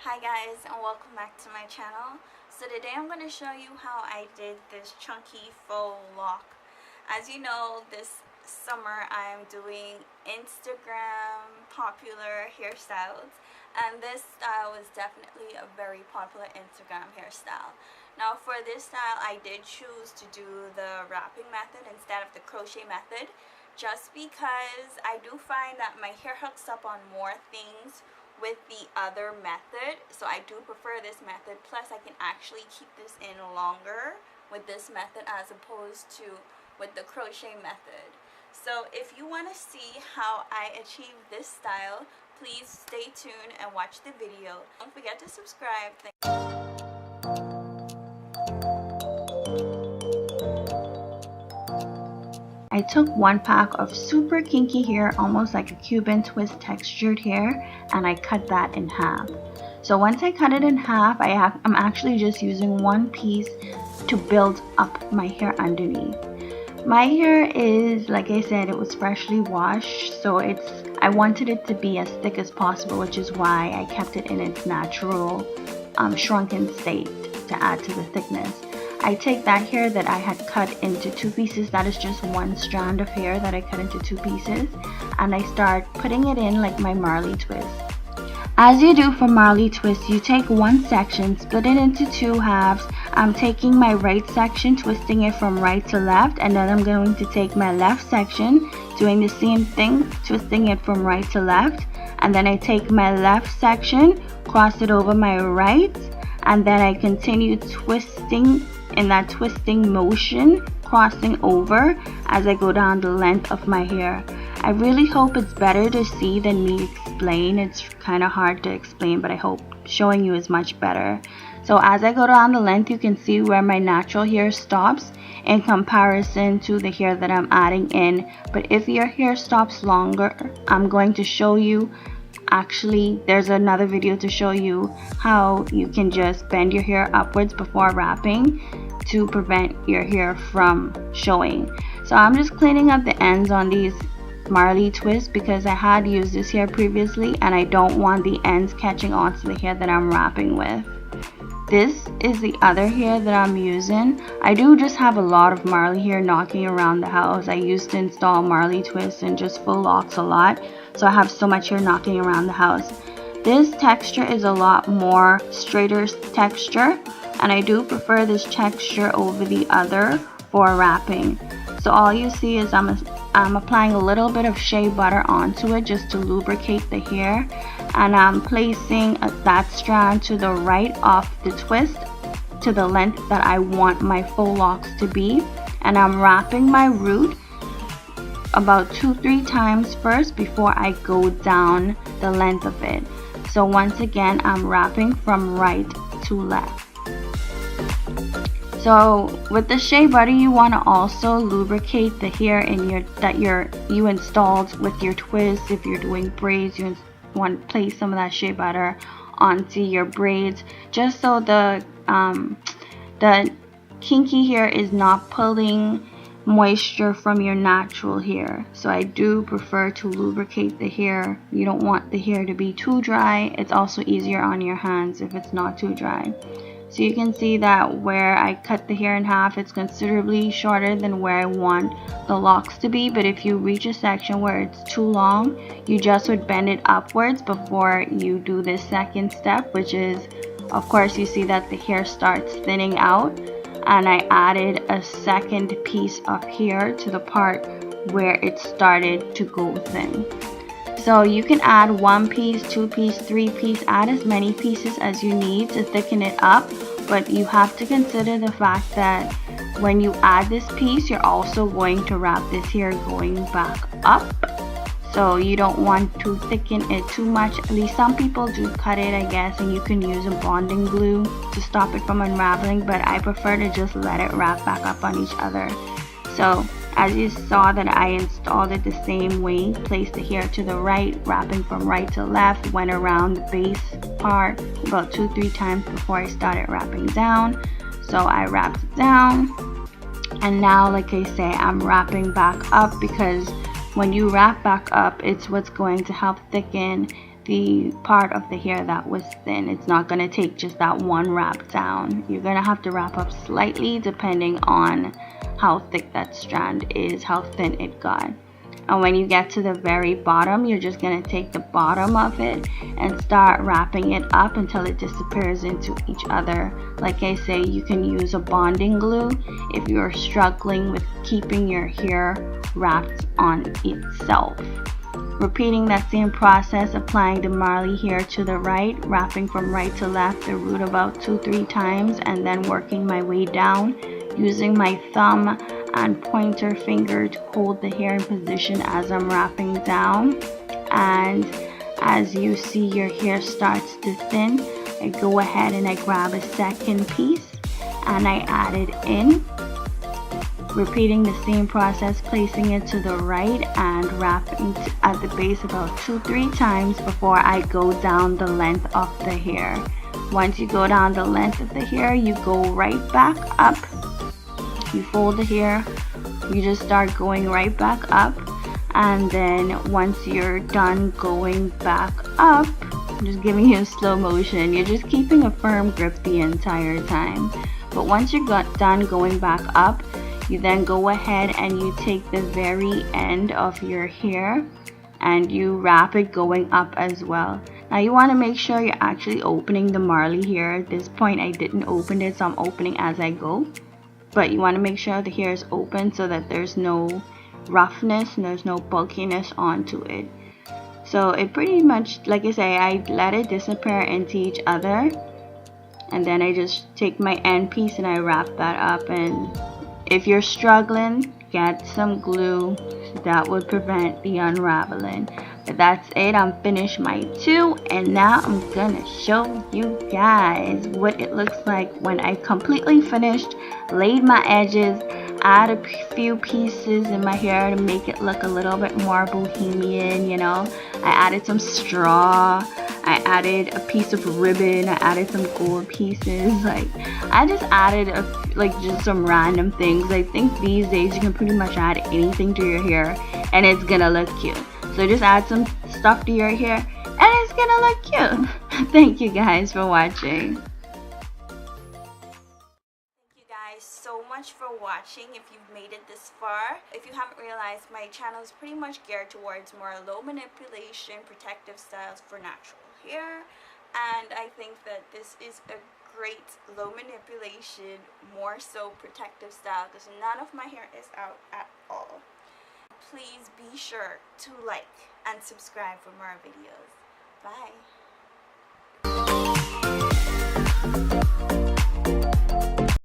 Hi guys, and welcome back to my channel. So today I'm going to show you how I did this chunky faux lock. As you know, this summer I'm doing Instagram popular hairstyles, and this style is definitely a very popular Instagram hairstyle. Now for this style I did choose to do the wrapping method instead of the crochet method, just because I do find that my hair hooks up on more things with the other method, so I do prefer this method. Plus I can actually keep this in longer with this method as opposed to with the crochet method. So if you want to see how I achieve this style, please stay tuned and watch the video. Don't forget to subscribe. I took one pack of super kinky hair, almost like a Cuban twist textured hair, and I cut that in half. So once I cut it in half, I'm actually just using one piece to build up my hair underneath. My hair is, like I said, it was freshly washed, so I wanted it to be as thick as possible, which is why I kept it in its natural shrunken state to add to the thickness. I take that hair that I had cut into two pieces, that is just one strand of hair that I cut into two pieces, and I start putting it in like my Marley twist. As you do for Marley twist, you take one section, split it into two halves. I'm taking my right section, twisting it from right to left, and then I'm going to take my left section, doing the same thing, twisting it from right to left, and then I take my left section, cross it over my right, and then I continue twisting in that twisting motion, crossing over as I go down the length of my hair. I really hope it's better to see than me explain. It's kind of hard to explain, but I hope showing you is much better. So as I go down the length, you can see where my natural hair stops in comparison to the hair that I'm adding in. But if your hair stops longer, I'm going to show you. Actually, there's another video to show you how you can just bend your hair upwards before wrapping to prevent your hair from showing. So I'm just cleaning up the ends on these Marley twists because I had used this hair previously and I don't want the ends catching onto the hair that I'm wrapping with. This is the other hair that I'm using. I do just have a lot of Marley hair knocking around the house. I used to install Marley twists and just Faux Locs a lot, so I have so much hair knocking around the house. This texture is a lot more straighter texture, and I do prefer this texture over the other for wrapping. So all you see is I'm applying a little bit of shea butter onto it just to lubricate the hair, and I'm placing that strand to the right of the twist to the length that I want my Faux Locs to be, and I'm wrapping my root about 2-3 times first before I go down the length of it. So once again, I'm wrapping from right to left. So with the shea butter, you want to also lubricate the hair in you installed with your twist. If you're doing braids, you want to place some of that shea butter onto your braids, just so the kinky hair is not pulling moisture from your natural hair. So I do prefer to lubricate the hair. You don't want the hair to be too dry. It's also easier on your hands if it's not too dry. So you can see that where I cut the hair in half, it's considerably shorter than where I want the locks to be. But if you reach a section where it's too long, you just would bend it upwards before you do this second step, which is, of course, you see that the hair starts thinning out, and I added a second piece of hair to the part where it started to go thin. So you can add 1 piece, 2 piece, 3 piece, add as many pieces as you need to thicken it up, but you have to consider the fact that when you add this piece, you're also going to wrap this hair going back up. So you don't want to thicken it too much. At least some people do cut it, I guess, and you can use a bonding glue to stop it from unraveling, but I prefer to just let it wrap back up on each other. So as you saw that I installed it the same way, placed the hair to the right, wrapping from right to left, went around the base part about 2-3 times before I started wrapping down. So I wrapped it down, and now, like I say, I'm wrapping back up, because when you wrap back up, it's what's going to help thicken the part of the hair that was thin. It's not going to take just that one wrap down. You're going to have to wrap up slightly depending on how thick that strand is, how thin it got. And when you get to the very bottom, you're just going to take the bottom of it and start wrapping it up until it disappears into each other. Like I say, you can use a bonding glue if you're struggling with keeping your hair wrapped on itself. Repeating that same process, applying the Marley hair to the right, wrapping from right to left, the root about 2-3 times, and then working my way down, using my thumb and pointer finger to hold the hair in position as I'm wrapping down. And as you see your hair starts to thin, I go ahead and I grab a second piece and I add it in. Repeating the same process, placing it to the right and wrapping at the base about 2-3 times before I go down the length of the hair. Once you go down the length of the hair, you go right back up. You fold the hair, you just start going right back up, and then once you're done going back up, I'm just giving you a slow motion, you're just keeping a firm grip the entire time. But once you got done going back up, you then go ahead and you take the very end of your hair and you wrap it going up as well. Now you want to make sure you're actually opening the Marley hair. At this point I didn't open it, so I'm opening as I go. But you want to make sure the hair is open so that there's no roughness and there's no bulkiness onto it. So it pretty much, like I say, I let it disappear into each other, and then I just take my end piece and I wrap that up. And if you're struggling, get some glue, that would prevent the unraveling. But that's it, I'm finished my 2, and now I'm gonna show you guys what it looks like when I completely finished, laid my edges, add a few pieces in my hair to make it look a little bit more bohemian, you know. I added some straw, I added a piece of ribbon, I added some gold pieces, like I just added just some random things. I think these days you can pretty much add anything to your hair and it's gonna look cute. So just add some stuff to your hair and it's gonna look cute. Thank you guys for watching. Thank you guys so much for watching. If you've made it this far, if you haven't realized, my channel is pretty much geared towards more low manipulation protective styles for natural hair, and I think that this is a great low manipulation, more so protective style because none of my hair is out at all. Please be sure to like and subscribe for more videos. Bye.